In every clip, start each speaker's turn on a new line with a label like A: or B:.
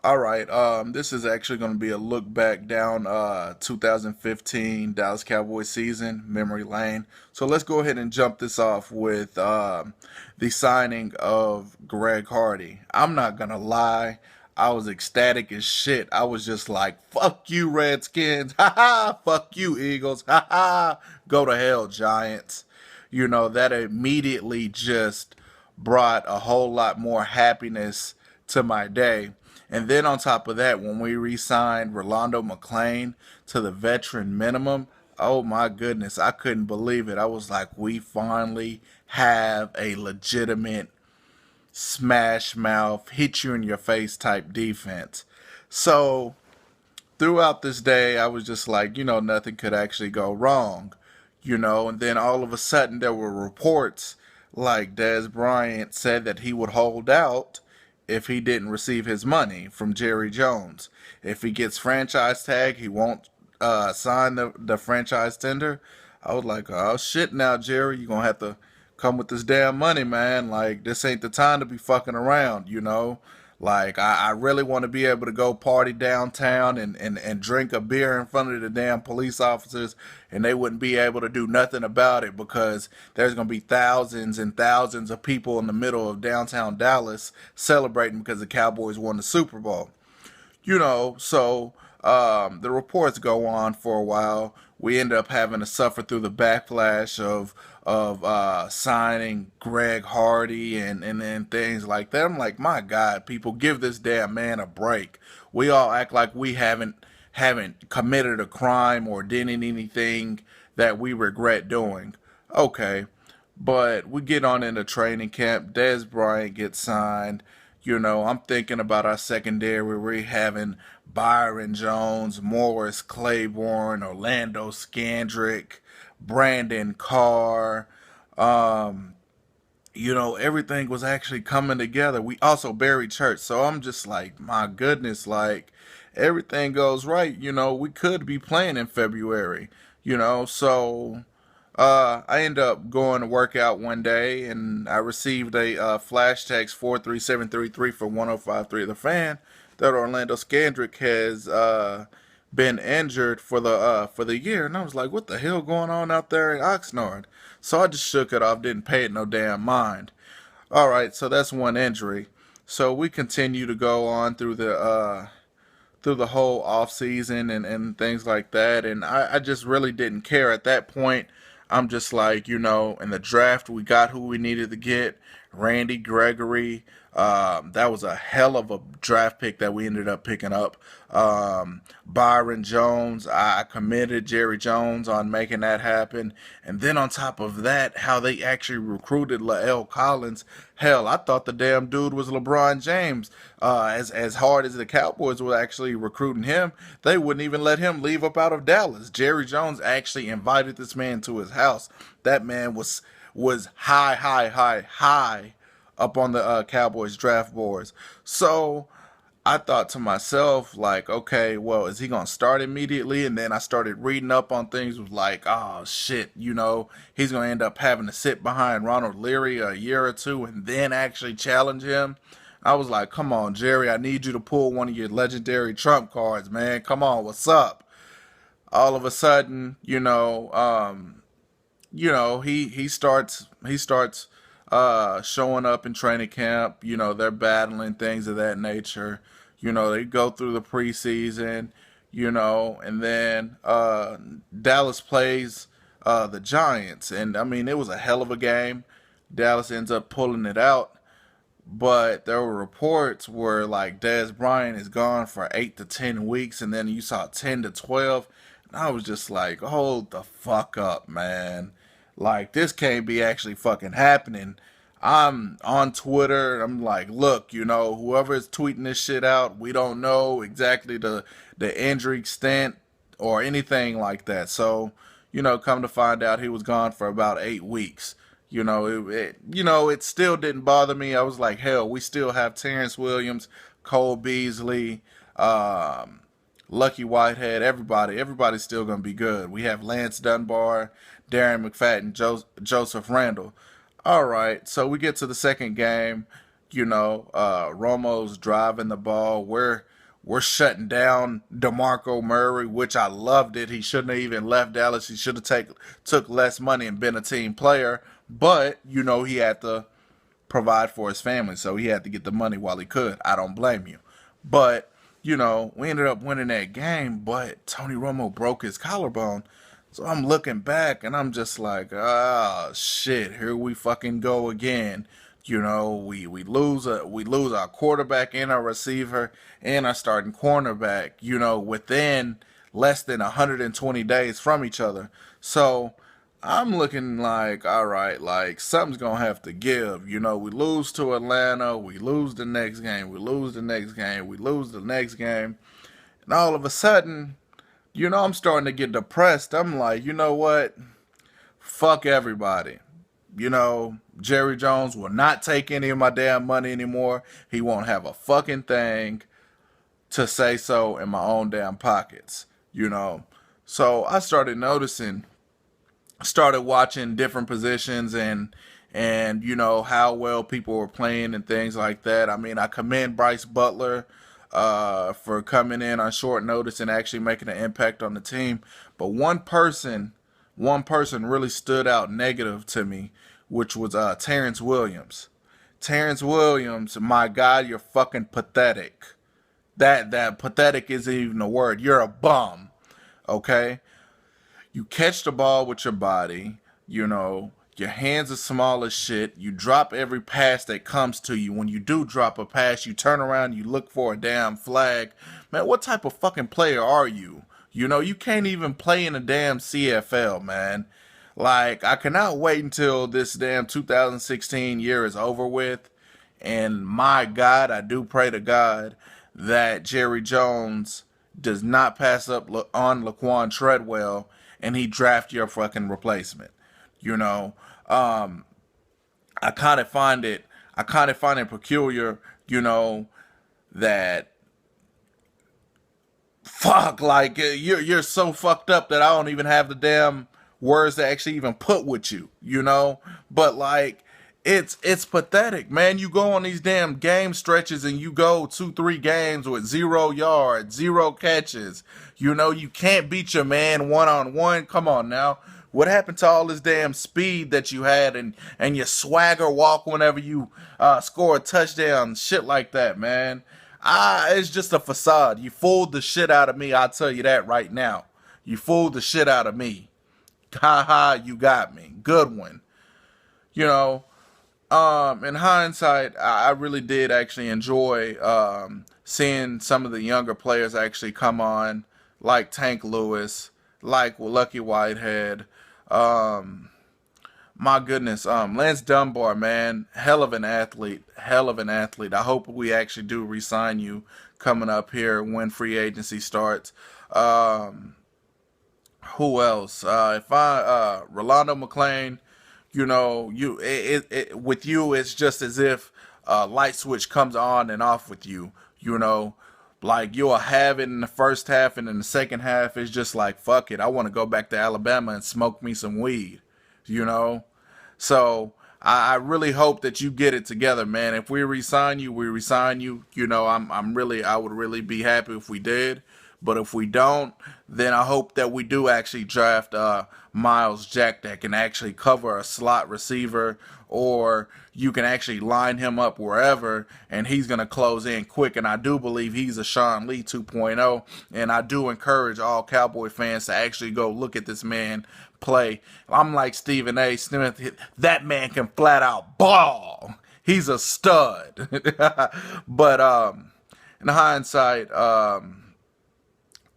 A: All right. This is actually going to be a look back down 2015 Dallas Cowboys season, memory lane. So let's go ahead and jump this off with the signing of Greg Hardy. I'm not gonna lie, I was ecstatic as shit. I was just like, "Fuck you, Redskins! Ha ha! Fuck you, Eagles! Ha ha! Go to hell, Giants!" That immediately just brought a whole lot more happiness to my day. And then on top of that, when we re-signed Rolando McClain to the veteran minimum, oh my goodness, I couldn't believe it. I was like, we finally have a legitimate smash mouth, hit you in your face type defense. So throughout this day, I was just like, nothing could actually go wrong, and then all of a sudden there were reports like Dez Bryant said that he would hold out if he didn't receive his money from Jerry Jones. If he gets franchise tag, he won't sign the franchise tender. I was like, oh shit now, Jerry, you're going to have to come with this damn money, man. Like, this ain't the time to be fucking around. Like, I really want to be able to go party downtown and drink a beer in front of the damn police officers, and they wouldn't be able to do nothing about it because there's going to be thousands and thousands of people in the middle of downtown Dallas celebrating because the Cowboys won the Super Bowl. The reports go on for a while. We end up having to suffer through the backlash of signing Greg Hardy and things like that. I'm like, my God, people, give this damn man a break. We all act like we haven't committed a crime or did anything that we regret doing. Okay, but we get on into training camp. Dez Bryant gets signed. I'm thinking about our secondary. We're having Byron Jones, Morris Claiborne, Orlando Scandrick, Brandon Carr. Um, Everything was actually coming together. We also buried church. So I'm just like, my goodness, like everything goes right. We could be playing in February, so I ended up going to work out one day and I received a flash text 43733 for 1053 The Fan that Orlando Scandrick has been injured for the year. And I was like, what the hell going on out there in Oxnard? So I just shook it off, didn't pay it no damn mind. All right, so that's one injury. So we continue to go on through the whole off season and things like that. And I just really didn't care at that point. I'm just like, in the draft, we got who we needed to get. Randy Gregory. That was a hell of a draft pick that we ended up picking up. Byron Jones. I committed Jerry Jones on making that happen. And then on top of that, how they actually recruited Lael Collins. Hell, I thought the damn dude was LeBron James. As hard as the Cowboys were actually recruiting him, they wouldn't even let him leave up out of Dallas. Jerry Jones actually invited this man to his house. That man was high, high, high, high up on the Cowboys draft boards. So I thought to myself, like, okay, well, is he gonna start immediately? And then I started reading up on things, was like, oh shit, he's gonna end up having to sit behind Ronald Leary a year or two and then actually challenge him. I was like, come on, Jerry, I need you to pull one of your legendary trump cards, man. Come on, what's up? All of a sudden, he starts showing up in training camp. They're battling things of that nature. They go through the preseason. And then Dallas plays the Giants, and I mean it was a hell of a game. Dallas ends up pulling it out, but there were reports where like Dez Bryant is gone for 8 to 10 weeks, and then you saw 10 to 12. And I was just like, hold the fuck up, man. Like, this can't be actually fucking happening. I'm on Twitter. I'm like, look, whoever is tweeting this shit out, we don't know exactly the injury extent or anything like that. So, come to find out he was gone for about 8 weeks. It still didn't bother me. I was like, hell, we still have Terrence Williams, Cole Beasley, Lucky Whitehead, everybody's still gonna be good. We have Lance Dunbar, Darren McFadden, Joseph Randall. All right, so we get to the second game. Romo's driving the ball. We're shutting down DeMarco Murray, which I loved it. He shouldn't have even left Dallas. He should have took less money and been a team player. But he had to provide for his family, so he had to get the money while he could. I don't blame you. But we ended up winning that game. But Tony Romo broke his collarbone. So I'm looking back and I'm just like, ah, shit, here we fucking go again. We lose our quarterback and our receiver and our starting cornerback, within less than 120 days from each other. So I'm looking like, all right, like something's gonna have to give. We lose to Atlanta, we lose the next game, we lose the next game, we lose the next game, and all of a sudden, I'm starting to get depressed. I'm like, you know what? Fuck everybody. Jerry Jones will not take any of my damn money anymore. He won't have a fucking thing to say so in my own damn pockets. So I started watching different positions and how well people were playing and things like that. I mean, I commend Bryce Butler for coming in on short notice and actually making an impact on the team. But one person really stood out negative to me, which was Terrence Williams. Terrence Williams, my God, you're fucking pathetic. That pathetic isn't even a word. You're a bum. Okay? You catch the ball with your body, your hands are small as shit. You drop every pass that comes to you. When you do drop a pass, you turn around, you look for a damn flag. Man, what type of fucking player are you? You can't even play in a damn CFL, man. Like, I cannot wait until this damn 2016 year is over with. And my God, I do pray to God that Jerry Jones does not pass up on Laquan Treadwell and he draft your fucking replacement. I kind of find it peculiar, that fuck, like you're so fucked up that I don't even have the damn words to actually even put with you, But like it's pathetic, man. You go on these damn game stretches and you go 2-3 games with 0 yards, 0 catches. You can't beat your man one-on-one. Come on now. What happened to all this damn speed that you had and your swagger walk whenever you score a touchdown, shit like that, man? It's just a facade. You fooled the shit out of me, I'll tell you that right now. You fooled the shit out of me. Ha ha, you got me. Good one. In hindsight, I really did actually enjoy seeing some of the younger players actually come on, like Tank Lewis, like Lucky Whitehead. My goodness, Lance Dunbar, man, hell of an athlete. I hope we actually do re-sign you coming up here when free agency starts. Who else? If I Rolando McClain, with you, it's just as if a light switch comes on and off with you. Like you'll have it in the first half, and in the second half, it's just like fuck it. I want to go back to Alabama and smoke me some weed. So I really hope that you get it together, man. If we resign you, we resign you. I would really be happy if we did. But if we don't, then I hope that we do actually draft Miles Jack that can actually cover a slot receiver, or you can actually line him up wherever, and he's going to close in quick. And I do believe he's a Sean Lee 2.0, and I do encourage all Cowboy fans to actually go look at this man play. I'm like Stephen A. Smith. That man can flat out ball. He's a stud. But in hindsight, the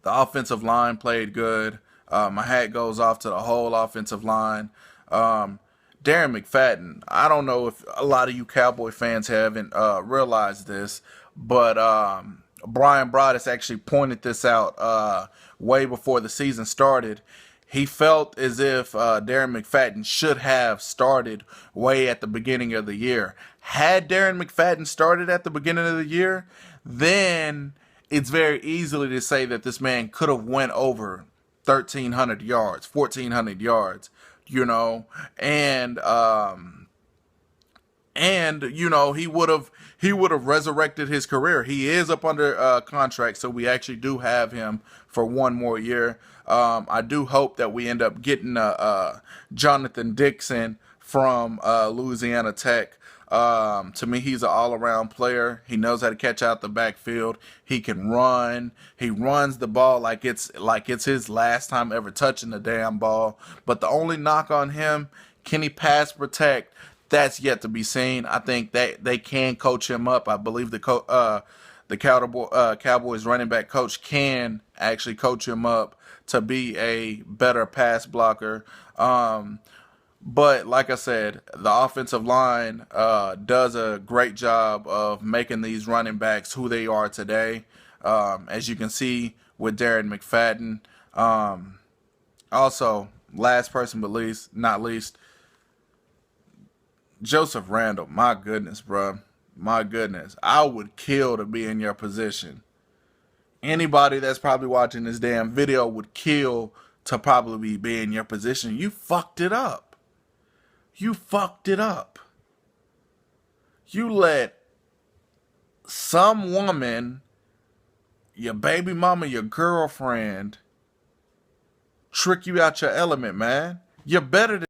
A: offensive line played good. My hat goes off to the whole offensive line. Darren McFadden, I don't know if a lot of you Cowboy fans haven't realized this, but Brian Broaddus actually pointed this out way before the season started. He felt as if Darren McFadden should have started way at the beginning of the year. Had Darren McFadden started at the beginning of the year, then it's very easily to say that this man could have went over 1,300 yards, 1,400 yards, and and he would have resurrected his career. He is up under contract, so we actually do have him for one more year. I do hope that we end up getting Jonathan Dixon from Louisiana Tech. To me, he's an all-around player. He knows how to catch out the backfield. He can run. He runs the ball like it's his last time ever touching the damn ball. But the only knock on him, can he pass protect? That's yet to be seen. I think that they can coach him up. I believe the Cowboys running back coach can actually coach him up to be a better pass blocker. But like I said, the offensive line does a great job of making these running backs who they are today. As you can see with Darren McFadden. Also, last person but not least, Joseph Randall. My goodness, bro. My goodness. I would kill to be in your position. Anybody that's probably watching this damn video would kill to probably be in your position. You fucked it up. You fucked it up. You let some woman, your baby mama, your girlfriend, trick you out your element, man. You're better than